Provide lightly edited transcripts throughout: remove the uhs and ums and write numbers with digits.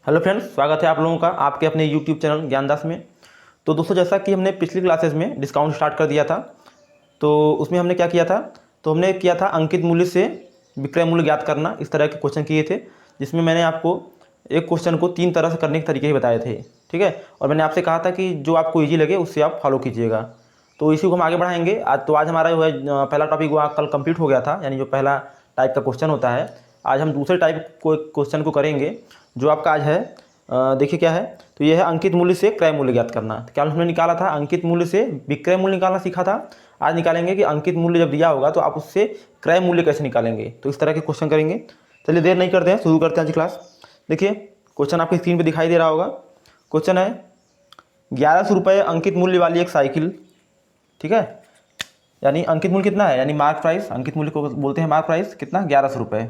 Hello friends, स्वागत है आप लोगों का आपके अपने यूट्यूब चैनल ज्ञानदास में। तो दोस्तों, जैसा कि हमने पिछली क्लासेस में डिस्काउंट स्टार्ट कर दिया था, तो उसमें हमने क्या किया था, तो हमने किया था अंकित मूल्य से विक्रय मूल्य ज्ञात करना। इस तरह के क्वेश्चन किए थे, जिसमें मैंने आपको एक क्वेश्चन को 3 तरह से करने के तरीके ही बताए थे। ठीक है, और मैंने आपसे कहा था कि जो आपको ईजी लगे उससे आप फॉलो कीजिएगा। तो इसी को हम आगे बढ़ाएंगे। आज हमारा जो है पहला टॉपिक वो कल कंप्लीट हो गया था, यानी जो पहला टाइप का क्वेश्चन होता है। आज हम दूसरे टाइप को क्वेश्चन को करेंगे, जो आपका आज है। देखिए क्या है, तो ये है अंकित मूल्य से क्रय मूल्य ज्ञात करना। क्या हमने निकाला था, अंकित मूल्य से विक्रय मूल्य निकालना सीखा था। आज निकालेंगे कि अंकित मूल्य जब दिया होगा तो आप उससे क्रय मूल्य कैसे निकालेंगे। तो इस तरह के क्वेश्चन करेंगे। चलिए देर नहीं करते हैं, शुरू करते हैं आज क्लास। देखिए क्वेश्चन आपकी स्क्रीन पर दिखाई दे रहा होगा। क्वेश्चन है 1100 रुपये अंकित मूल्य वाली एक साइकिल। ठीक है, यानी अंकित मूल्य कितना है, यानी मार्क प्राइस। अंकित मूल्य को बोलते हैं मार्क प्राइस। कितना, 1100 रुपये।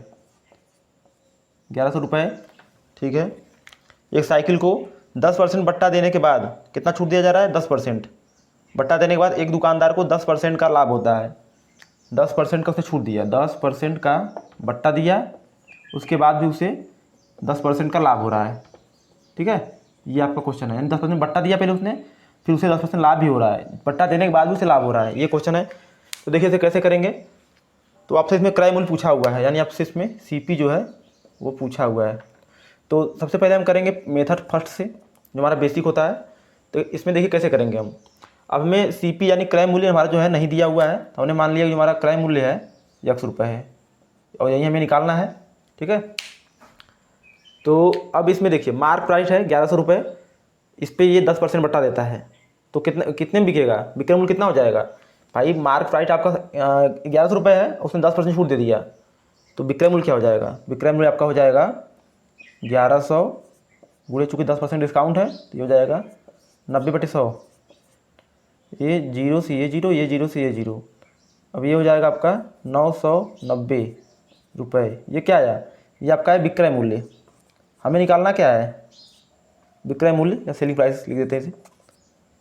1100 रुपये, ठीक है। एक साइकिल को 10% बट्टा देने के बाद कितना छूट दिया जा रहा है, 10%। बट्टा देने के बाद एक दुकानदार को 10% का लाभ होता है। 10% का उसे छूट दिया, 10% का बट्टा दिया, उसके बाद भी उसे 10% का लाभ हो रहा है। ठीक है, ये आपका क्वेश्चन है। यानी 10% बट्टा दिया पहले उसने, फिर उसे 10% लाभ भी हो रहा है। बट्टा देने के बाद भी उसे लाभ हो रहा है, ये क्वेश्चन है। तो देखिए इसे कैसे करेंगे। तो आपसे इसमें क्रय मूल्य पूछा हुआ है, यानी आपसे इसमें सीपी जो है वो पूछा हुआ है। तो सबसे पहले हम करेंगे मेथड फर्स्ट से, जो हमारा बेसिक होता है। तो इसमें देखिए कैसे करेंगे हम। अब हमें सीपी यानी क्रय मूल्य हमारा जो है नहीं दिया हुआ है, तो हमने मान लिया कि हमारा क्रय मूल्य है 100 रुपये है, और यही हमें निकालना है। ठीक है, तो अब इसमें देखिए मार्क प्राइस है 1100 रुपये, इस पर ये 10% बट्टा देता है, तो कितने में बिकेगा, विक्रय मूल्य कितना हो जाएगा भाई। मार्क प्राइस आपका 1100 रुपये है, उसने 10% छूट दे दिया, तो विक्रय मूल्य क्या हो जाएगा। विक्रय मूल्य आपका हो जाएगा 1100 गुणे, चूँकि 10% डिस्काउंट है तो ये हो जाएगा 90/100। ये जीरो से ये जीरो, ये जीरो से ये जीरो, अब ये हो जाएगा आपका 990 रुपये। ये क्या आया, ये आपका है विक्रय मूल्य। हमें निकालना क्या है, विक्रय मूल्य या सेलिंग प्राइस लिख देते हैं इसे।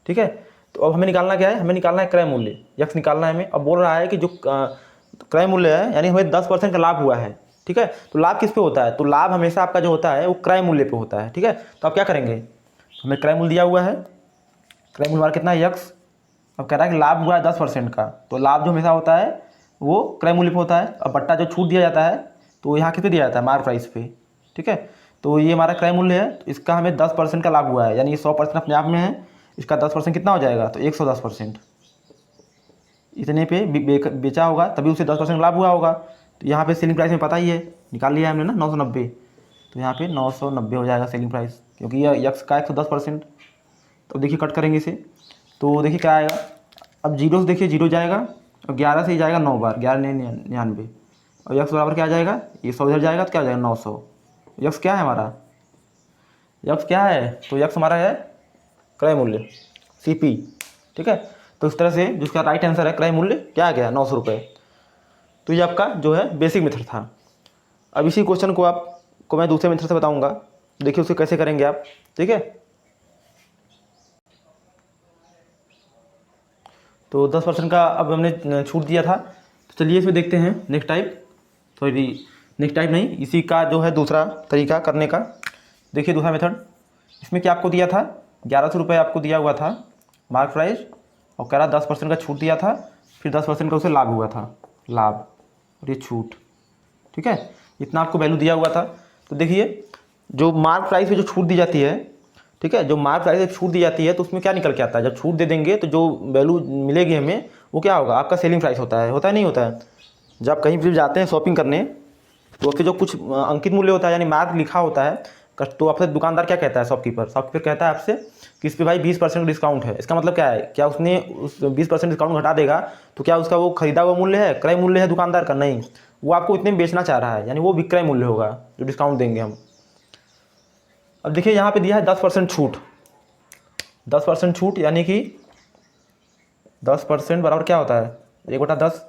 ठीक है, तो अब हमें निकालना क्या है, हमें निकालना है क्रय मूल्य, यक्स निकालना है हमें। अब बोल रहा है कि जो क्रय मूल्य है, यानी हमें 10% का लाभ हुआ है। ठीक है, तो लाभ किस पे होता है, तो लाभ हमेशा आपका जो होता है वो क्रय मूल्य पे होता है। ठीक है, तो आप क्या करेंगे, हमें क्रय मूल्य दिया हुआ है, क्रय मूल्य हमारा कितना है, यक्स। अब कह रहा है कि लाभ हुआ है 10% का, तो लाभ जो हमेशा होता है वो क्रय मूल्य पे होता है। अब बट्टा जो छूट दिया जाता है तो यहाँ किस पे दिया जाता है, मार्क प्राइस पे। ठीक है, तो ये हमारा क्रय मूल्य है, तो इसका हमें 10% का लाभ हुआ है, यानी ये 100% अपने आप में है। इसका 10% कितना हो जाएगा, तो 110%। इतने पे बेचा होगा तभी उसे 10% लाभ हुआ होगा। तो यहाँ पे सेलिंग प्राइस में पता ही है, निकाल लिया है हमने ना 990, तो यहाँ पे 990 हो जाएगा सेलिंग प्राइस, क्योंकि यह यक्स का 110%। तो देखिए कट करेंगे इसे, तो देखिए क्या आएगा। अब जीरो से देखिए जीरो जाएगा, और 11 से ही जाएगा 9 बार, 1199, और यक्स बराबर क्या आ जाएगा, ये 100 इधर जाएगा तो क्या हो जाएगा 900। यक्स क्या है हमारा, यक्स क्या है, तो यक्स हमारा है क्रय मूल्य, सीपी। ठीक है, तो इस तरह से जिसका राइट आंसर है क्रय मूल्य क्या आ गया, 900 रुपये। तो ये आपका जो है बेसिक मेथड था। अब इसी क्वेश्चन को आपको मैं दूसरे मेथड से बताऊंगा, देखिए उसे कैसे करेंगे आप। ठीक है, तो 10% का अब हमने छूट दिया था, तो चलिए इसमें देखते हैं next type. Sorry, next type नहीं, इसी का जो है दूसरा तरीका करने का। देखिए दूसरा मेथड, इसमें क्या आपको दिया था, 1100 रुपये आपको दिया हुआ था मार्क प्राइस, और कह रहा 10% का छूट दिया था, फिर 10% का उसे लाभ हुआ था, लाभ और ये छूट। ठीक है, इतना आपको वैल्यू दिया हुआ था। तो देखिए जो मार्क प्राइस पे जो छूट दी जाती है, ठीक है, जो मार्क प्राइस पे छूट दी जाती है तो उसमें क्या निकल के आता है, जब छूट दे देंगे तो जो वैल्यू मिलेगी हमें वो क्या होगा, आपका सेलिंग प्राइस होता है नहीं होता है। जब आप कहीं भी जाते हैं शॉपिंग करने, तो उसके जो कुछ अंकित मूल्य होता है यानी मार्क लिखा होता है, तो आपसे दुकानदार क्या कहता है, शॉपकीपर कहता है आपसे कि इस पर भाई 20% डिस्काउंट है। इसका मतलब क्या है, क्या उसने उस 20% डिस्काउंट घटा देगा तो क्या उसका वो खरीदा हुआ मूल्य है, क्रय मूल्य है दुकानदार का, नहीं, वो आपको इतने में बेचना चाह रहा है, यानी वो विक्रय मूल्य होगा जो डिस्काउंट देंगे हम। अब देखिए यहाँ पे दिया है 10% छूट, 10% छूट, यानी कि 10% बराबर क्या होता है, 1/10,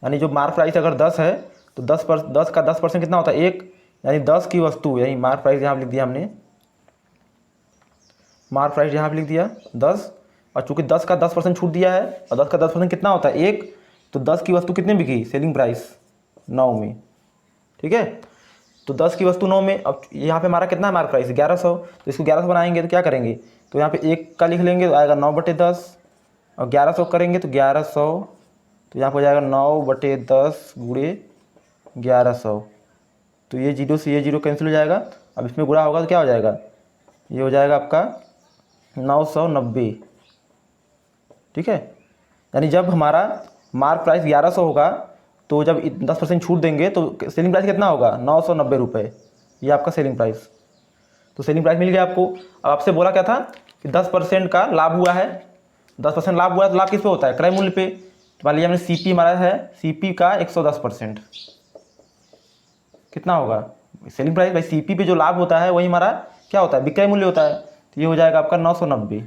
यानी जो मार्क प्राइस अगर 10 है तो 10 का 10% कितना होता है, 1, यानी 10 की वस्तु, यानी मार्क प्राइस यहाँ लिख दिया हमने, मार्क प्राइस यहाँ पे लिख दिया 10, और चूंकि 10 का 10% छूट दिया है, और 10 का 10% कितना होता है, 1, तो 10 की वस्तु कितने बिकी, सेलिंग प्राइस 9 में। ठीक है, तो 10 की वस्तु 9 में, अब यहाँ पे हमारा कितना है मार्क प्राइस 1100, तो इसको 1100 बनाएंगे तो क्या करेंगे, तो यहाँ पे 1 का लिख लेंगे तो आएगा 9/10, और 1100 करेंगे तो 1100, तो यहाँ पर हो जाएगा 9/10 गुणे 1100, तो ये जीरो से ये जीरो कैंसिल हो जाएगा। अब इसमें गुणा होगा तो क्या हो जाएगा, ये हो जाएगा आपका 990, ठीक है। यानी जब हमारा मार्क प्राइस 1100 होगा तो जब 10% छूट देंगे तो सेलिंग प्राइस कितना होगा 990 रुपये, ये आपका सेलिंग प्राइस। तो सेलिंग प्राइस मिल गया आपको। अब आपसे बोला क्या था कि 10% का लाभ हुआ है, 10% लाभ हुआ है तो लाभ किस पे होता है, क्रय मूल्य पे। तो मान लीजिए हमने सीपी हमारा है, सीपी का 110% कितना होगा सेलिंग प्राइस, भाई सीपी पे जो लाभ होता है वही हमारा क्या होता है विक्रय मूल्य होता है, तो ये हो जाएगा आपका 990।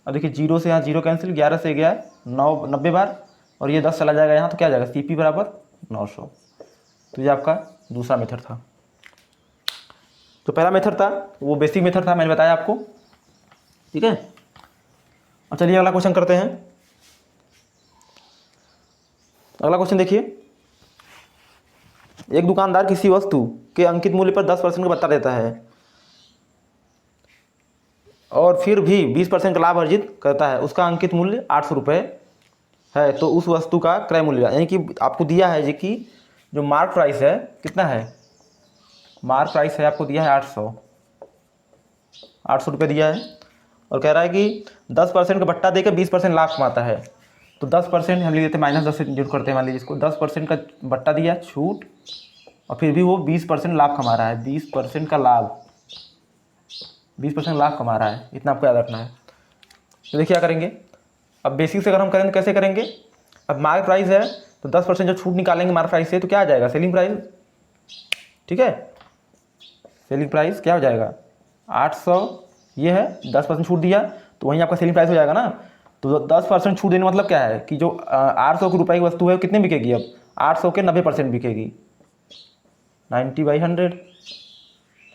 अब देखिए जीरो से यहाँ जीरो कैंसिल, 11 से गया 90 बार, और ये 10 चला जाएगा यहाँ, तो क्या आ जाएगा सीपी बराबर 900। तो ये आपका दूसरा मेथड था। तो पहला मेथड था वो बेसिक मेथड था, मैंने बताया आपको, ठीक है। अब चलिए अगला क्वेश्चन करते हैं। अगला क्वेश्चन देखिए, एक दुकानदार किसी वस्तु के अंकित मूल्य पर 10% का भत्ता देता है और फिर भी 20% का लाभ अर्जित करता है, उसका अंकित मूल्य 800 रुपये है, तो उस वस्तु का क्रय मूल्य, यानी कि आपको दिया है जी कि जो मार्क प्राइस है कितना है, मार्क प्राइस है आपको दिया है 800 रुपये दिया है, और कह रहा है कि 10% का भत्ता देकर 20% लाभ कमाता है। तो 10% हम लिख देते हैं -10 से जुड़ करते हैं, मान लीजिए इसको 10% का भत्ता दिया छूट, और फिर भी वो 20% लाभ कमा रहा है, 20% का लाभ, 20% लाभ कमा रहा है, इतना आपको याद रखना है। तो देखिए क्या करेंगे, अब बेसिक से अगर हम करें तो कैसे करेंगे, अब मार्क प्राइस है तो 10% जो छूट निकालेंगे मार्क प्राइस से तो क्या आ जाएगा सेलिंग प्राइस, ठीक है। सेलिंग प्राइस क्या हो जाएगा 800, ये है 10% छूट दिया तो वहीं आपका सेलिंग प्राइस हो जाएगा ना। तो 10% छूट देने मतलब क्या है कि जो 800 के रुपये की वस्तु है कितने बिकेगी, अब 800 के 90% बिकेगी, 90/100,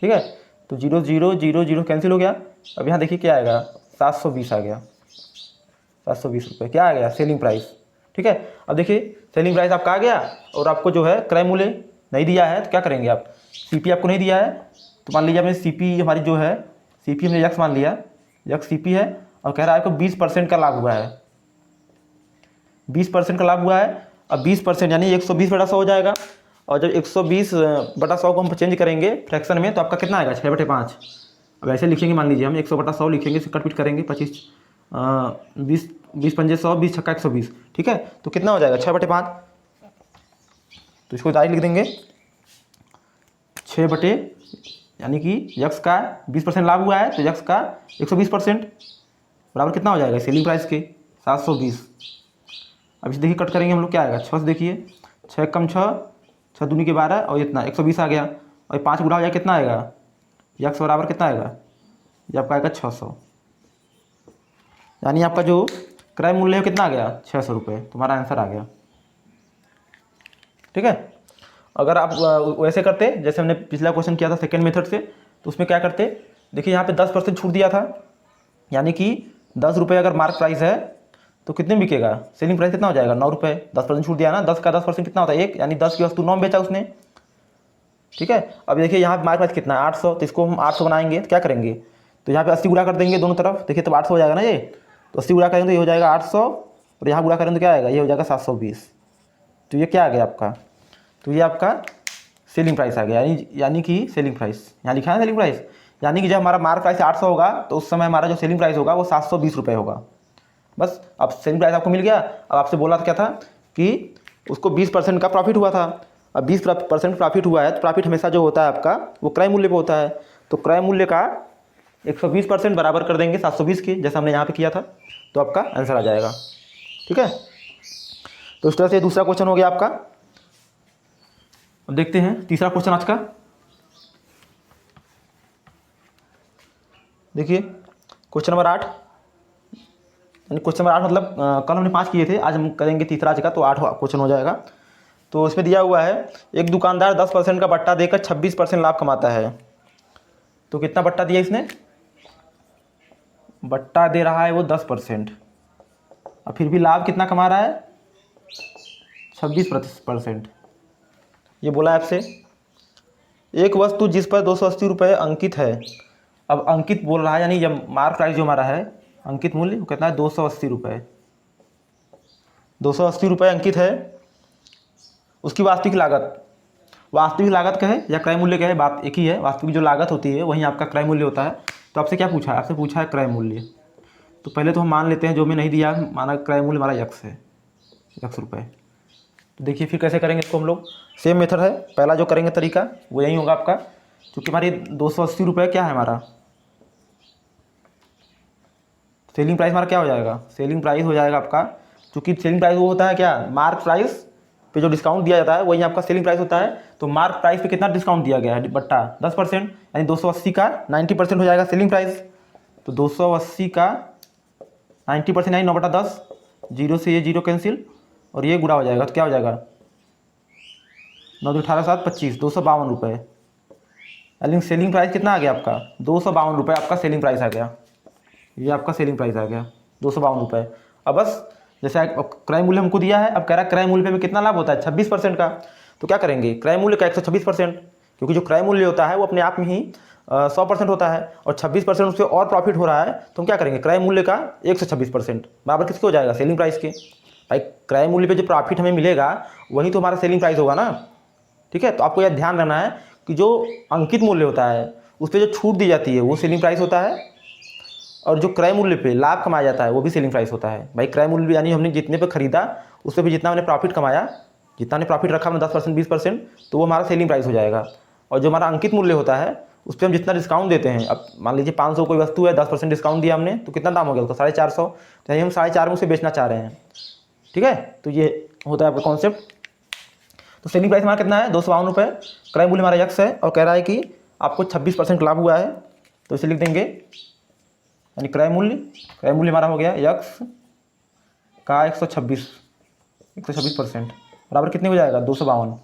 ठीक है। तो 0 0 0 0 कैंसिल हो गया। अब यहाँ देखिए क्या आएगा 720 आ गया, 720 रुपये क्या आ गया सेलिंग प्राइस, ठीक है। अब देखिए सेलिंग प्राइस आपका आ गया, और आपको जो है क्रय मूल्य नहीं दिया है तो क्या करेंगे आप, सीपी आपको नहीं दिया है तो मान लीजिए आपने सीपी हमारी जो है, सीपी हमने यक्स मान लिया, यक्स सीपी है, और कह रहा है आपको 20% का लाभ हुआ है, 20% का लाभ हुआ है। अब 20% यानी 120/100 हो जाएगा, और जब 120/100 को हम चेंज करेंगे फ्रैक्शन में तो आपका कितना आएगा 6/5। अब ऐसे लिखेंगे, मान लीजिए हम 100/100 लिखेंगे, इसे कट पिट करेंगे, 25 20 पंजे 100, 20 छक्का 120, ठीक है। तो कितना हो जाएगा 6/5, तो इसको डायरेक्ट लिख देंगे 6 यानी कि यक्स का 20% लाभ हुआ है तो यक्स का 120% बराबर कितना हो जाएगा सेलिंग प्राइस के 720। अब इसे देखिए कट करेंगे हम लोग, क्या आएगा 6 से देखिए 6 कम 6, 6 दूनी के 12, और इतना 120 आ गया, और 5 गुणा हो जाएगा कितना आएगा, यक्स बराबर कितना आएगा, ये आपका आएगा 600, यानी आपका जो क्रय मूल्य है कितना आ गया 600 रुपये, तुम्हारा आंसर आ गया, ठीक है। अगर आप वैसे करते जैसे हमने पिछला क्वेश्चन किया था सेकंड मेथड से, तो उसमें क्या करते, देखिए यहाँ पे 10% छूट दिया था, यानी कि 10 रुपये अगर मार्क प्राइस है तो कितने में बिकेगा, सेलिंग प्राइस कितना हो जाएगा 9 रुपये, 10% छूट दिया ना, 10 का 10% कितना होता है 1, यानी 10 की वस्तु 9 में बेचा उसने, ठीक है। अब देखिए यहाँ मार्क प्राइस कितना है 800, तो इसको हम 800 बनाएंगे तो क्या करेंगे, तो यहाँ पे 80 गुणा कर देंगे दोनों तरफ, देखिए तब 800 हो जाएगा ना ये, तो 80 गुणा करेंगे तो ये हो जाएगा 800, और यहाँ गुणा करेंगे तो क्या आएगा, ये हो जाएगा 720। तो ये क्या आ गया आपका, तो ये आपका सेलिंग प्राइस आ गया, यानी कि सेलिंग प्राइस यहाँ लिखा है सेलिंग प्राइस, यानी कि जब हमारा मार्क प्राइस 800 होगा तो उस समय हमारा जो सेलिंग प्राइस होगा वो 720 रुपये होगा। बस अब सेलिंग प्राइस आपको मिल गया। अब आपसे बोला था क्या था कि उसको 20% का प्रॉफिट हुआ था, अब 20% प्रॉफिट हुआ है तो प्रॉफिट हमेशा जो होता है आपका वो क्रय मूल्य पे होता है, तो क्रय मूल्य का 120% बराबर कर देंगे 720 के, जैसा हमने यहाँ पे किया था, तो आपका आंसर आ जाएगा, ठीक है। तो इस तरह से दूसरा क्वेश्चन हो गया आपका। अब देखते हैं तीसरा क्वेश्चन आज का। देखिए क्वेश्चन नंबर 8, यानी क्वेश्चन नंबर 8 मतलब कल हमने 5 किए थे, आज हम करेंगे तीसरा आज का, तो 8 क्वेश्चन हो जाएगा। तो इसमें दिया हुआ है एक दुकानदार 10% का बट्टा देकर 26% लाभ कमाता है, तो कितना बट्टा दिया इसने, बट्टा दे रहा है वो 10%, और फिर भी लाभ कितना कमा रहा है 26%, ये बोला है आपसे। एक वस्तु जिस पर 280 रुपये अंकित है। अब अंकित बोल रहा है, यानी जब मार्क प्राइस जो हमारा है, अंकित मूल्य वो कितना है 280 रुपये। 280 रुपये अंकित है। उसकी वास्तविक लागत, वास्तविक लागत का है या क्रय मूल्य का है, बात एक ही है। वास्तविक जो लागत होती है वहीं आपका क्रय मूल्य होता है। तो आपसे क्या पूछा है, आपसे पूछा है क्रय मूल्य। तो पहले तो हम मान लेते हैं, जो हमें नहीं दिया, माना क्रय मूल्य हमारा यक्स है, यक्स रुपये। तो देखिए फिर कैसे करेंगे इसको हम लोग। सेम मेथड है, पहला जो करेंगे तरीका वो यही होगा आपका। क्योंकि हमारी 280 रुपये क्या है हमारा सेलिंग प्राइस, हमारा क्या हो जाएगा, सेलिंग प्राइस हो जाएगा आपका। क्योंकि सेलिंग प्राइस वो होता है क्या, मार्क प्राइस पे जो डिस्काउंट दिया जाता है वही आपका सेलिंग प्राइस होता है। तो मार्क प्राइस पे कितना डिस्काउंट दिया गया है, बट्टा 10%, यानी 280 का 90% हो जाएगा सेलिंग प्राइस। तो 280 का 90% यानी 9/10, जीरो से ये जीरो कैंसिल और ये गुणा हो जाएगा। तो क्या हो जाएगा 9 18 7 25, 252 रुपये। यानी सेलिंग प्राइस कितना आ गया आपका 252 रुपये, आपका सेलिंग प्राइस आ गया। ये आपका सेलिंग प्राइस आ गया 252 रुपये। अब बस जैसे क्रय मूल्य हमको दिया है, अब कह रहा है क्रय मूल्य में कितना लाभ होता है 26% का। तो क्या करेंगे, क्रय मूल्य का 126%, क्योंकि जो क्रय मूल्य होता है वो अपने आप में ही 100% होता है और 26% उससे और प्रॉफिट हो रहा है। तो हम क्या करेंगे, क्रय मूल्य का 126% बराबर किसके हो जाएगा, सेलिंग प्राइस के। भाई क्रय मूल्य पे जो प्रॉफिट हमें मिलेगा वही तो हमारा सेलिंग प्राइस होगा ना। ठीक है, तो आपको यह ध्यान रखना है कि जो अंकित मूल्य होता है उस पर जो छूट दी जाती है वो सेलिंग प्राइस होता है, और जो क्रय मूल्य पे लाभ कमाया जाता है वो भी सेलिंग प्राइस होता है। भाई क्रय मूल्य यानी हमने जितने पे खरीदा उस पर भी जितना हमने प्रॉफिट कमाया, जितना हमने प्रॉफिट रखा हमने 10% 20%, तो वो हमारा सेलिंग प्राइस हो जाएगा। और जो हमारा अंकित मूल्य होता है उस पर हम जितना डिस्काउंट देते हैं, अब मान लीजिए 500 कोई वस्तु है, 10% डिस्काउंट दिया हमने, तो कितना दाम हो गया उसका 450, यानी हम 450 में उसे बेचना चाह रहे हैं। ठीक है, तो ये होता है आपका कॉन्सेप्ट। तो सेलिंग प्राइस हमारा कितना है 252 रुपये, क्रय मूल्य हमारा यक्स है और कह रहा है कि आपको 26% लाभ हुआ है। तो इसे लिख देंगे, यानी क्रय मूल्य हमारा हो गया यक्स का 126% बराबर कितने हो जाएगा 252।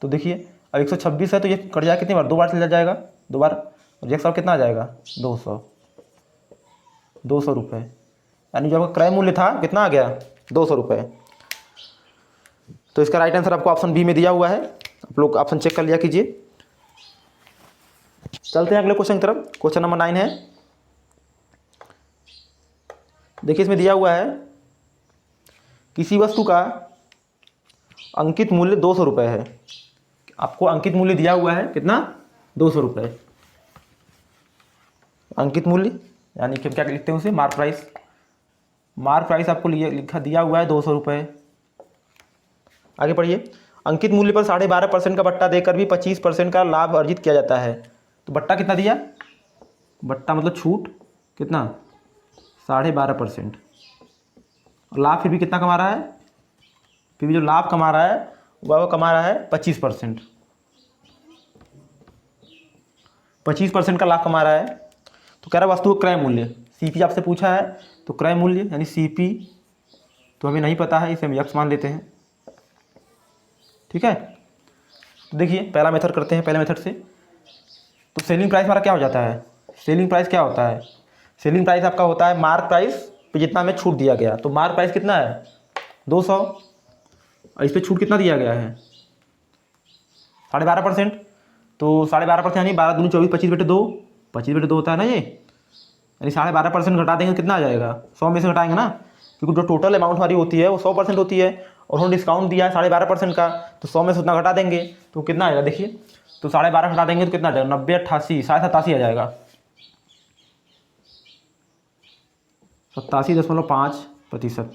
तो देखिए अब 126 है तो ये कट जाएगा कितनी बार, 2 बार चला जाएगा, 2 बार, और यक्स कितना आ जाएगा 200 रुपये। यानी जो आपका क्रय मूल्य था कितना आ गया 200 रुपये। तो इसका राइट आंसर आपको ऑप्शन बी में दिया हुआ है, आप लोग ऑप्शन चेक कर लिया कीजिए। चलते हैं अगले क्वेश्चन की तरफ। क्वेश्चन नंबर 9 है, देखिए इसमें दिया हुआ है किसी वस्तु का अंकित मूल्य 200 रुपये है। आपको अंकित मूल्य दिया हुआ है कितना 200 रुपये। अंकित मूल्य यानी कि हम क्या लिखते हैं उसे, मार्क प्राइस। मार्क प्राइस आपको लिखा दिया हुआ है 200 रुपये। आगे पढ़िए, अंकित मूल्य पर 12.5% का बट्टा देकर भी 25% का लाभ अर्जित किया जाता है। तो बट्टा कितना दिया, बट्टा मतलब छूट कितना 12.5%, और लाभ फिर भी कितना कमा रहा है, फिर भी जो लाभ कमा रहा है वह कमा रहा है 25%। 25% का लाभ कमा रहा है। तो कह रहा है वस्तु का क्रय मूल्य, सीपी आपसे पूछा है, तो क्रय मूल्य यानी सीपी तो हमें नहीं पता है, इसे हम यक्स मान लेते हैं। ठीक है, तो देखिए पहला मेथड करते हैं, पहले मेथड से। तो सेलिंग प्राइस हमारा क्या हो जाता है, सेलिंग प्राइस क्या होता है, सेलिंग प्राइस आपका होता है मार्क प्राइस पे जितना हमें छूट दिया गया। तो मार्क प्राइस कितना है 200, और इस पर छूट कितना दिया गया है 12.5%। तो 12.5% यानी 12 दूनी 24, 25/2, 25/2 होता है ना ये, यानी 12.5% घटा देंगे कितना आ जाएगा, 100 में से घटाएंगे ना, क्योंकि जो टोटल अमाउंट हमारी होती है वो 100% होती है, और उन्होंने डिस्काउंट दिया है 12.5% का, तो 100 में से उतना घटा देंगे तो कितना आएगा देखिए। तो 12.5 घटा देंगे तो कितना आ जाएगा 90, 88, 87 आ जाएगा, 87.5%।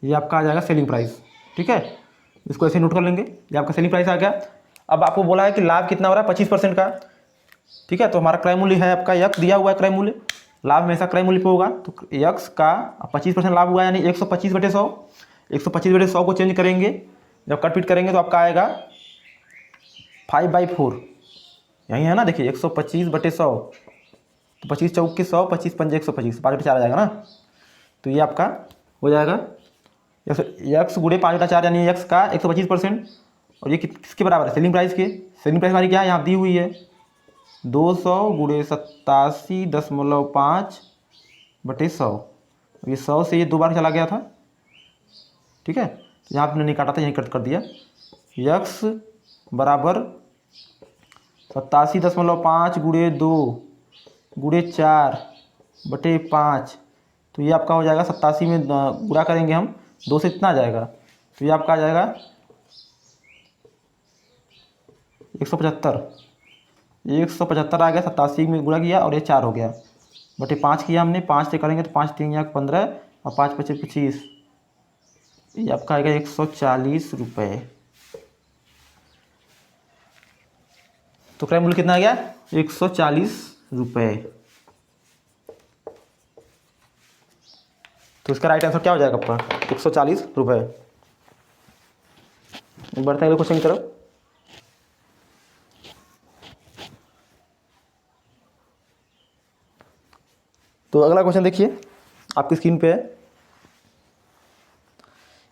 ये आपका आ जाएगा सेलिंग प्राइस। ठीक है, इसको ऐसे नोट कर लेंगे, ये आपका सेलिंग प्राइस आ गया। अब आपको बोला है कि लाभ कितना हो रहा है 25% का। ठीक है, तो हमारा क्रय मूल्य है आपका यक्स दिया हुआ है, क्रय मूल्य, लाभ हमेशा क्रय मूल्य पे होगा। तो यक्स का 25% लाभ हुआ यानी 125/100, 125/100 को चेंज करेंगे, जब कट पीट करेंगे तो आपका आएगा 5/4। यही है ना, देखिए 125/100, तो 25 चौक के 100, 25 पंजे 125, 5/4 आ जाएगा ना। तो ये आपका हो जाएगा यक्स गुणे 5/4 यानी यक्स का 125%, और ये किसके बराबर है सेलिंग प्राइस के। सेलिंग प्राइस हमारी क्या है यहाँ दी हुई है 200 गुणे 87.5/100, ये 100 से ये 2 बार चला गया था। ठीक है, यहाँ आपने नहीं काटा था, यहीं कट कर दिया, यक्स बराबर 87.5 गुणे 2 गुणे 4/5। तो ये आपका हो जाएगा 87 में गुणा करेंगे हम 2 से कितना आ जाएगा, तो ये आपका आ जाएगा 175। 175 आ गया, 87 में गुणा किया और ये 4 हो गया, बटे 5 किया हमने, 5 से करेंगे तो 5 3 या 15 और 5 पचे 25। ये आपका आएगा 140 रुपये। तो क्रय मूल्य कितना आ गया, 140 रुपये। तो इसका राइट आंसर क्या हो जाएगा आपका, 140 रुपये। बढ़ते हैं अगले क्वेश्चन की तरफ। तो अगला क्वेश्चन देखिए आपकी स्क्रीन पे है।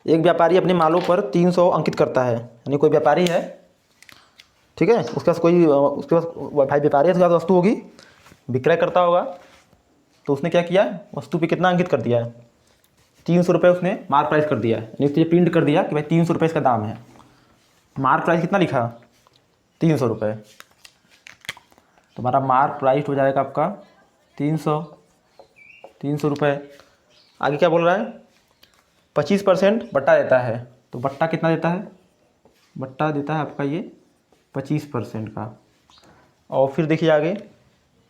एक व्यापारी अपने मालों पर 300 अंकित करता है, यानी कोई व्यापारी है, ठीक है, उसके पास उसके पास भाई व्यापारी है, उसके पास वस्तु होगी, विक्रय करता होगा। तो उसने क्या किया, वस्तु पे कितना अंकित कर दिया है, 300 रुपये उसने मार्क प्राइस कर दिया है, यानी उसने प्रिंट कर दिया कि भाई 300 रुपये इसका दाम है। मार्क प्राइस कितना लिखा, 300 रुपये। तो हमारा मार्क प्राइस हो जाएगा आपका 300 रुपये। आगे क्या बोल रहा है, 25% बट्टा देता है। तो बट्टा कितना देता है, बट्टा देता है आपका ये 25% का। और फिर देखिए आगे,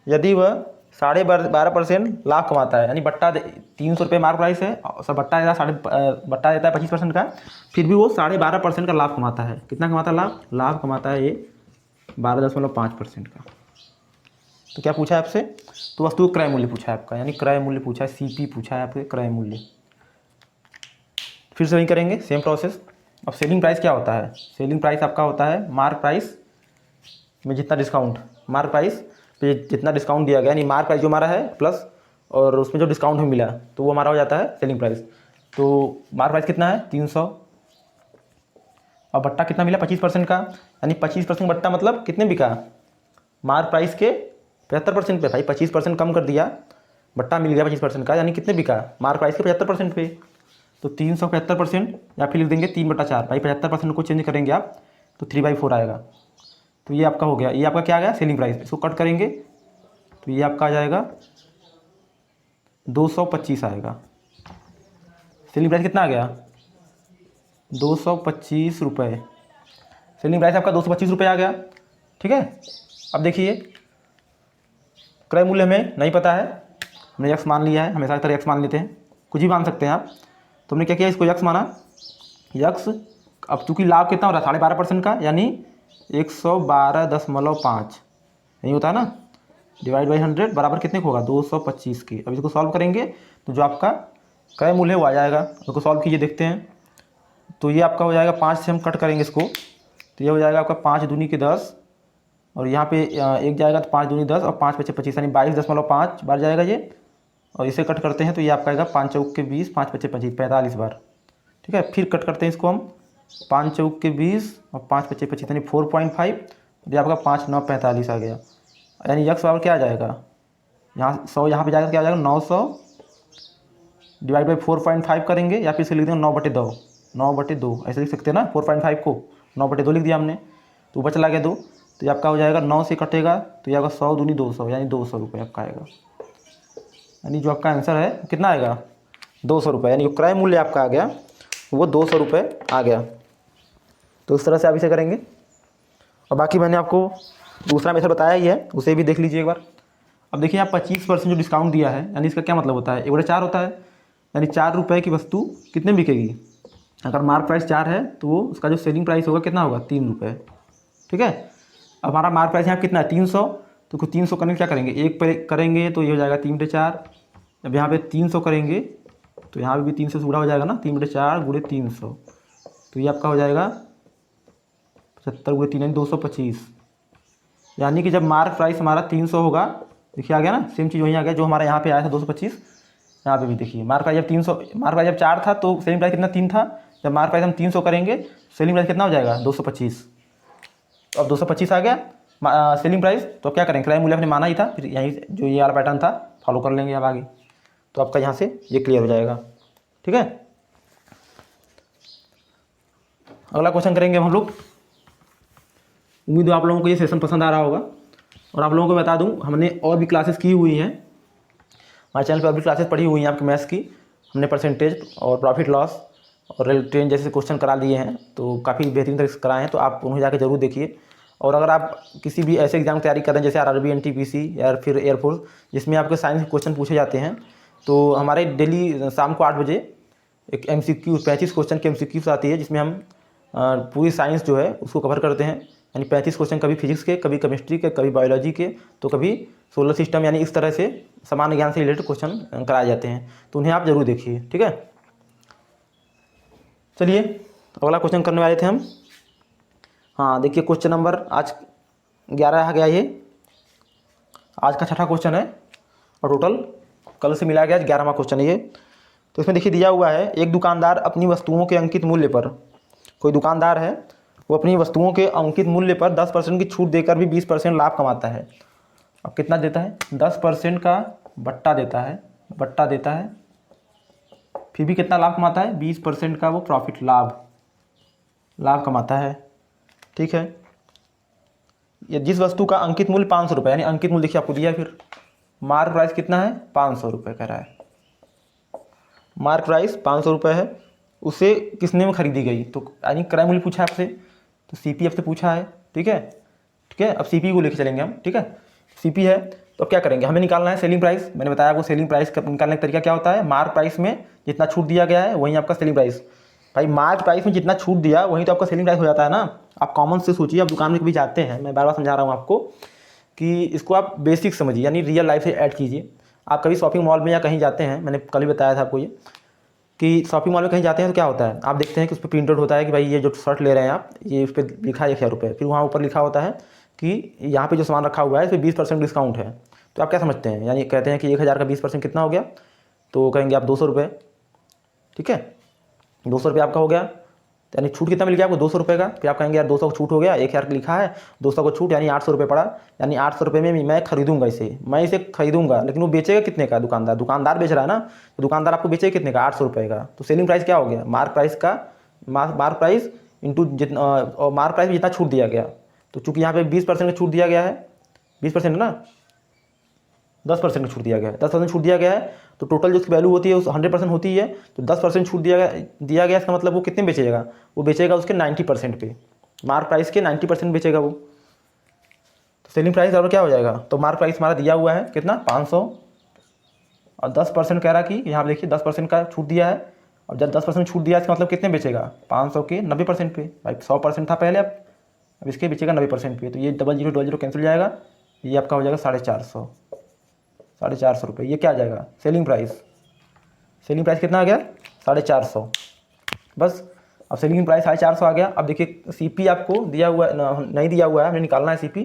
यदि वह 12.5% लाभ कमाता है, यानी बट्टा 300 रुपये मार्क प्राइस है, सब बट्टा देता है बट्टा देता है 25% का, फिर भी वो 12.5% का लाभ कमाता है। कितना कमाता है, लाभ कमाता है ये 12.5% का। तो क्या पूछा है आपसे, तो वस्तु क्रय मूल्य पूछा है आपका, यानी क्रय मूल्य पूछा है, सीपी पूछा है आपके, क्रय मूल्य। फिर से वही करेंगे, सेम प्रोसेस। अब सेलिंग प्राइस क्या होता है, सेलिंग प्राइस आपका होता है मार्क प्राइस में जितना डिस्काउंट, मार्क प्राइस पे जितना डिस्काउंट दिया गया, यानी मार्क प्राइस जो हमारा है प्लस और उसमें जो डिस्काउंट हमें मिला, तो वो हमारा हो जाता है सेलिंग प्राइस। तो मार्क प्राइस कितना है 300, और बट्टा कितना मिला 25% का, यानी 25% बट्टा मतलब कितने बिका, मार्क प्राइस के 75% पे। भाई 25% कम कर दिया, बट्टा मिल गया 25% का, यानी कितने बिका, मार्क प्राइस के 75% पे। तो 375%, या फिर लिख देंगे 3/4। भाई 75% को चेंज करेंगे आप तो 3/4 आएगा। तो ये आपका हो गया, ये आपका क्या आ गया, सेलिंग प्राइस। इसको कट करेंगे तो ये आपका आ जाएगा 225 आएगा। सेलिंग प्राइस कितना आ गया, 225 रुपये। सेलिंग प्राइस आपका 225 रुपये आ गया, ठीक है। अब देखिए क्रय मूल्य हमें नहीं पता है, हमने यक्स मान लिया है, हमेशा की तरह यक्स मान लेते हैं, कुछ भी मान सकते हैं आप। तो हमने क्या किया, इसको यक्स माना, यक्स। अब चूँकि लाभ कितना हो रहा है 12.5% का, यानी 112.5 यही होता है ना, डिवाइड बाई 100 बराबर कितने को होगा, 225 की। अब इसको सॉल्व करेंगे तो जो आपका क्रय मूल्य है वो आ जाएगा। इसको सॉल्व कीजिए, देखते हैं। तो ये आपका हो जाएगा 5 से हम कट करेंगे इसको, तो ये हो जाएगा आपका 5 दूनी के 10, और यहाँ पे एक जाएगा तो 5 दूनी 10 और 5 पचे 25, यानी 22.5 बार जाएगा ये। और इसे कट करते हैं तो ये आपका आएगा 5 चौक के 20, 5 पचे 25, 45 बार, ठीक है। फिर कट करते हैं इसको हम, 5 चौक के 20 और 5 पचे 25, यानी 4.5, ये आपका 5 9 45 आ गया। यानी यक्स बराबर क्या आ जाएगा, यहाँ 100 यहाँ पे जाएगा, क्या आ जाएगा 900 डिवाइड बाई 4.5 करेंगे, या फिर इसे लिख देंगे 9/2, 9/2 ऐसे लिख सकते हैं ना। 4.5 को 9/2 लिख दिया हमने, तो ऊपर चला गया 2, तो ये आपका हो जाएगा 9 से कटेगा तो ये आपका 100 दूनी 200, यानी 200 रुपये आपका आएगा। यानी जो आपका आंसर है कितना आएगा, 200 रुपये, यानी जो क्रय मूल्य आपका आ गया वो 200 रुपये आ गया। तो इस तरह से आप इसे करेंगे। और बाकी मैंने आपको दूसरा मेथड बताया ही है, उसे भी देख लीजिए एक बार। अब देखिए आप 25% जो डिस्काउंट दिया है, यानी इसका क्या मतलब होता है, 1/4 होता है, यानी 4 रुपये की वस्तु कितने बिकेगी। अगर मार्क प्राइस 4 है तो वो उसका जो सेलिंग प्राइस होगा कितना होगा, 3 रुपये, ठीक है। अब हमारा मार्क प्राइस यहाँ कितना है 300, तो 300 करने क्या करेंगे, एक पे करेंगे तो ये हो जाएगा 3/4। अब यहाँ पे 300 करेंगे तो यहाँ पे भी 300 से गुणा हो जाएगा ना, 3/4 गुणे 300, तो ये आपका हो जाएगा 75 गुणे 3 यानी 225। यानी कि जब मार्क प्राइस हमारा 300 होगा, देखिए आ गया ना, सेम चीज़ वहीं आ गया जो हमारा यहाँ पे आया था 225, यहाँ पे भी देखिए मार्क प्राइस जब 300, मार्क प्राइस जब 4 था तो सेलिंग प्राइस कितना 3 था। जब मार्क प्राइस हम 300 करेंगे सेलिंग प्राइस कितना हो जाएगा 225। अब 225 आ गया सेलिंग प्राइस, तो क्या करेंगे, क्रय मूल्य आपने माना ही था, फिर यहीं जो ये वाला पैटर्न था फॉलो कर लेंगे अब आगे, तो आपका यहाँ से ये क्लियर हो जाएगा, ठीक है। अगला क्वेश्चन करेंगे हम लोग। उम्मीद है आप लोगों को ये सेशन पसंद आ रहा होगा। और आप लोगों को बता दूं, हमने और भी क्लासेस की हुई हैं, हमारे चैनल पर और भी क्लासेस पढ़ी हुई हैं आपकी मैथ्स की। हमने परसेंटेज और प्रॉफिट लॉस और रेल ट्रेन जैसे क्वेश्चन करा दिए हैं, तो काफ़ी बेहतरीन तरीके से कराए हैं, तो आप उन्हें जाकर जरूर देखिए। और अगर आप किसी भी ऐसे एग्जाम की तैयारी कर रहे हैं जैसे RRB NTPC या फिर एयरफोर्स, जिसमें आपके साइंस के क्वेश्चन पूछे जाते हैं, तो हमारे डेली शाम को 8 बजे एक MCQ 35 क्वेश्चन की MCQ आती है, जिसमें हम पूरी साइंस जो है उसको कवर करते हैं। यानी 35 क्वेश्चन, कभी फिजिक्स के, कभी केमिस्ट्री के, कभी बायोलॉजी के, तो कभी सोलर सिस्टम, यानी इस तरह से सामान्य ज्ञान से रिलेटेड क्वेश्चन कराए जाते हैं, तो उन्हें आप जरूर देखिए। ठीक है, चलिए अगला क्वेश्चन करने वाले थे हम। हाँ देखिए, क्वेश्चन नंबर आज 11 आ गया, ये आज का छठा क्वेश्चन है और टोटल कल से मिला गया 11वां क्वेश्चन है ये। तो इसमें देखिए दिया हुआ है, एक दुकानदार अपनी वस्तुओं के अंकित मूल्य पर, कोई दुकानदार है वो अपनी वस्तुओं के अंकित मूल्य पर 10% की छूट देकर भी 20% लाभ कमाता है। अब कितना देता है? 10% का बट्टा देता है, फिर भी कितना लाभ कमाता है? 20% का वो प्रॉफिट लाभ कमाता है। ठीक है, ये जिस वस्तु का अंकित मूल्य 500 रुपये, यानी अंकित मूल्य देखिए आपको दिया है, फिर मार्क प्राइस कितना है? 500 रुपये कह रहा है। मार्क प्राइस 500 रुपये है, उसे किसने में खरीदी गई? तो यानी क्रय मूल्य पूछा है आपसे, तो CP आपसे पूछा है। ठीक है, अब CP को लेके चलेंगे हम। ठीक है, CP है तो अब क्या करेंगे, हमें निकालना है सेलिंग प्राइस। मैंने बताया आपको सेलिंग प्राइस का निकालने का तरीका क्या होता है, मार्क प्राइस में जितना छूट दिया गया है वही आपका सेलिंग प्राइस। भाई मार्क प्राइस में जितना छूट दिया वही तो आपका सेलिंग प्राइस हो जाता है ना। आप कॉमन से सोचिए, आप दुकान में कभी जाते हैं, मैं बार बार समझा रहा हूँ आपको कि इसको आप बेसिक समझिए, यानी रियल लाइफ से ऐड कीजिए। आप कभी शॉपिंग मॉल में या कहीं जाते हैं, मैंने कल ही बताया था आपको ये, कि शॉपिंग मॉल में कहीं जाते हैं तो क्या होता है, आप देखते हैं कि उस पर प्रिंट आउट होता है कि भाई ये जो शर्ट ले रहे हैं आप, ये उस पर लिखा है 1000 रुपये, फिर वहाँ ऊपर लिखा होता है कि यहाँ पे जो सामान रखा हुआ है इस पर 20% डिस्काउंट है। तो आप क्या समझते हैं, यानी कहते हैं कि 1000 का 20% कितना हो गया, तो कहेंगे आप 200 रुपये। ठीक है, 200 रुपये आपका हो गया, यानी छूट कितना मिल गया आपको? 200 रुपये का। फिर आप कहेंगे यार 200 को छूट हो गया, 1000 लिखा है, 200 को छूट, यानी 800 रुपये पड़ा। यानी 800 रुपये में मैं खरीदूंगा मैं इसे खरीदूंगा, लेकिन वो बेचेगा कितने का? दुकानदार बेच रहा है ना, तो दुकानदार आपको बेचेगा कितने का? 800 रुपये का। तो सेलिंग प्राइस क्या हो गया? मार्क प्राइस इंटू जितना, और मार्क प्राइस में जितना छूट दिया गया। तो चूंकि यहाँ पे 20% का छूट दिया गया है, 20% है ना, 10% का छूट दिया गया है, 10% छूट दिया गया है, तो टोटल जो उसकी वैल्यू होती है उस 100% होती है। तो 10% छूट दिया गया, इसका मतलब वो कितने बेचेगा? वो बेचेगा उसके 90% पे, मार्क प्राइस के 90% बेचेगा वो। तो सेलिंग प्राइस और क्या हो जाएगा? तो मार्क प्राइस हमारा दिया हुआ है कितना? 500, और 10% कह रहा कि यहाँ पर देखिए 10% का छूट दिया है, और जब 10% छूट दिया इसका मतलब कितने बेचेगा? 500 के 90% पे। भाई 100% था पहले, अब इसके बेचेगा 90% पे। तो ये 0000 कैंसिल जाएगा, ये आपका हो जाएगा 450 रुपये। ये क्या आ जाएगा? सेलिंग प्राइस कितना आ गया? 450। बस, अब सेलिंग प्राइस 450 आ गया। अब देखिए CP आपको दिया हुआ नहीं दिया हुआ है, हमें निकालना है CP।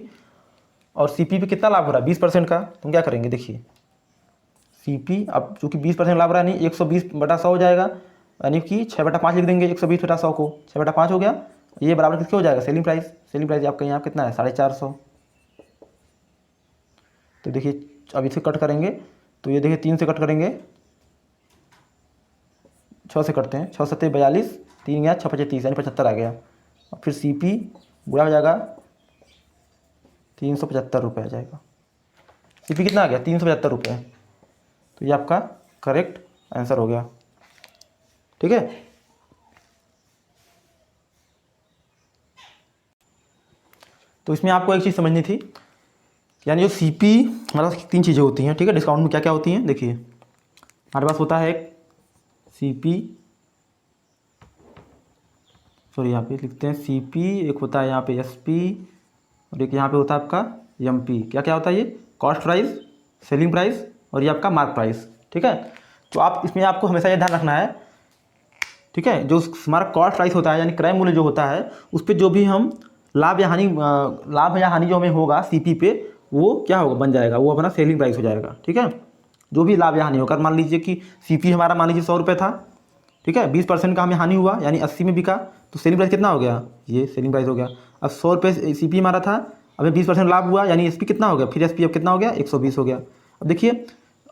और CP पे कितना लाभ हो रहा है? 20% का। तुम क्या करेंगे, देखिए CP अब चूँकि 20% लाभ रहा है, नहीं 120/100 हो जाएगा, यानी कि 6/5 लिख देंगे। 120/100 को 6/5 हो गया, ये बराबर किसके हो जाएगा? सेलिंग प्राइस आपका यहाँ कितना है? 450। तो देखिए अब इसे कट करेंगे, तो ये देखिए 3 से कट करेंगे, 6 से कटते हैं, 6 7 42, 3 गया 6 5 30, यानी 75 आ गया। और फिर CP बुरा हो जाएगा, 375 रुपये आ जाएगा। CP कितना आ गया? 375 रुपये। तो ये आपका करेक्ट आंसर हो गया। ठीक है, तो इसमें आपको एक चीज़ समझनी थी, यानी जो CP हमारे पास 3 चीज़ें होती हैं। ठीक है, डिस्काउंट में क्या क्या होती हैं? देखिए हमारे पास होता है एक CP, सॉरी यहाँ पे लिखते हैं CP, एक होता है यहाँ पे SP, और एक यहाँ पे होता है आपका MP। क्या क्या होता है ये? कॉस्ट प्राइस, सेलिंग प्राइस, और ये आपका मार्क प्राइस। ठीक है, तो आप इसमें आपको हमेशा ये ध्यान रखना है, ठीक है, जो हमारा कॉस्ट प्राइस होता है यानी क्रय मूल्य जो होता है, उस पर जो भी हम लाभ या हानि जो हमें होगा CP पे, वो क्या होगा? बन जाएगा, वो अपना सेलिंग प्राइस हो जाएगा। ठीक है, जो भी लाभ या हानि होगा, मान लीजिए कि CP हमारा मान लीजिए 100 रुपये था, ठीक है, 20% का हमें हानि हुआ, यानी 80 में बिका, तो सेलिंग प्राइस कितना हो गया? ये सेलिंग प्राइस हो गया। अब 100 रुपये CP हमारा था, हमें 20% लाभ हुआ, यानी SP कितना हो गया? फिर SP अब कितना हो गया? 120 हो गया। अब देखिए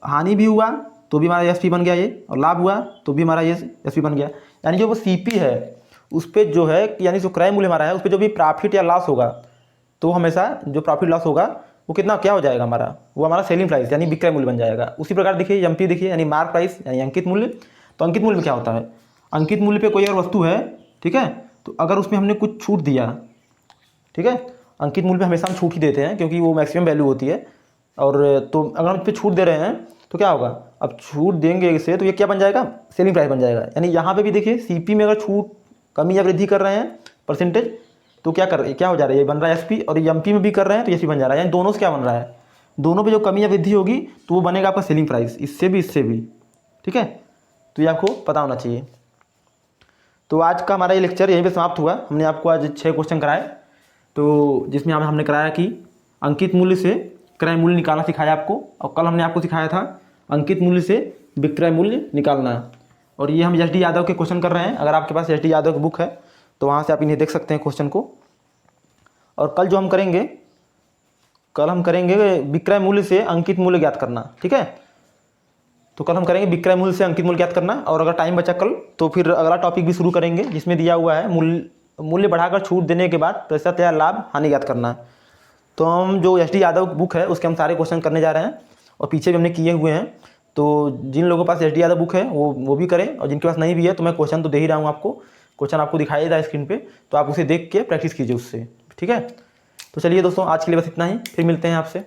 हानि भी हुआ तो भी हमारा SP बन गया ये, और लाभ हुआ तो भी हमारा ये SP बन गया। यानी जो वो CP है उस पर जो है, यानी जो क्रय मूल्य हमारा है उस पर जो भी प्रॉफिट या लॉस होगा, तो हमेशा जो प्रॉफिट लॉस होगा वो कितना क्या हो जाएगा हमारा, वो हमारा सेलिंग प्राइस यानी विक्रय मूल्य बन जाएगा। उसी प्रकार देखिए एमपी देखिए यानी मार्क प्राइस यानी अंकित मूल्य। तो अंकित मूल्य में क्या होता है, अंकित मूल्य पे कोई अगर वस्तु है, ठीक है, तो अगर उसमें हमने कुछ छूट दिया, ठीक है, अंकित मूल्य पे हमेशा हम छूट ही देते हैं क्योंकि वो मैक्सिमम वैल्यू होती है। और तो अगर हम इस पर छूट दे रहे हैं तो क्या होगा, अब छूट देंगे इसे तो ये क्या बन जाएगा, सेलिंग प्राइस बन जाएगा। यानी यहाँ पे भी देखिए सीपी में अगर छूट कमी या वृद्धि कर रहे हैं परसेंटेज, तो क्या हो जा रहा है, ये बन रहा है एसपी। और एमपी में भी कर रहे हैं तो एसपी बन जा रहा है। यानी दोनों से क्या बन रहा है, दोनों पे जो कमी या वृद्धि होगी तो वो बनेगा आपका सेलिंग प्राइस, इससे भी, ठीक है। तो ये आपको पता होना चाहिए। तो आज का हमारा ये लेक्चर यहीं पे समाप्त हुआ। हमने आपको आज 6 क्वेश्चन कराए, तो जिसमें हमने कराया कि अंकित मूल्य से क्रय मूल्य निकालना सिखाया आपको, और कल हमने आपको सिखाया था अंकित मूल्य से विक्रय मूल्य निकालना। और ये हम एस डी यादव के क्वेश्चन कर रहे हैं। अगर आपके पास एस डी यादव की बुक है तो वहाँ से आप इन्हें देख सकते हैं क्वेश्चन को। और कल जो हम करेंगे, कल हम करेंगे विक्रय मूल्य से अंकित मूल्य ज्ञात करना, ठीक है। तो कल हम करेंगे विक्रय मूल्य से अंकित मूल्य ज्ञात करना। और अगर टाइम बचा कल तो फिर अगला टॉपिक भी शुरू करेंगे जिसमें दिया हुआ है मूल्य बढ़ाकर छूट देने के बाद प्रतिशत या लाभ हानि ज्ञात करना। तो हम जो एस डी यादव बुक है उसके हम सारे क्वेश्चन करने जा रहे हैं और पीछे भी हमने किए हुए हैं। तो जिन लोगों के पास एस डी यादव बुक है वो भी करें, और जिनके पास नहीं भी है तो मैं क्वेश्चन तो दे ही रहा हूँ आपको, क्वेश्चन आपको दिखाई देगा स्क्रीन पे, तो आप उसे देख के प्रैक्टिस कीजिए उससे, ठीक है। तो चलिए दोस्तों, आज के लिए बस इतना ही, फिर मिलते हैं आपसे।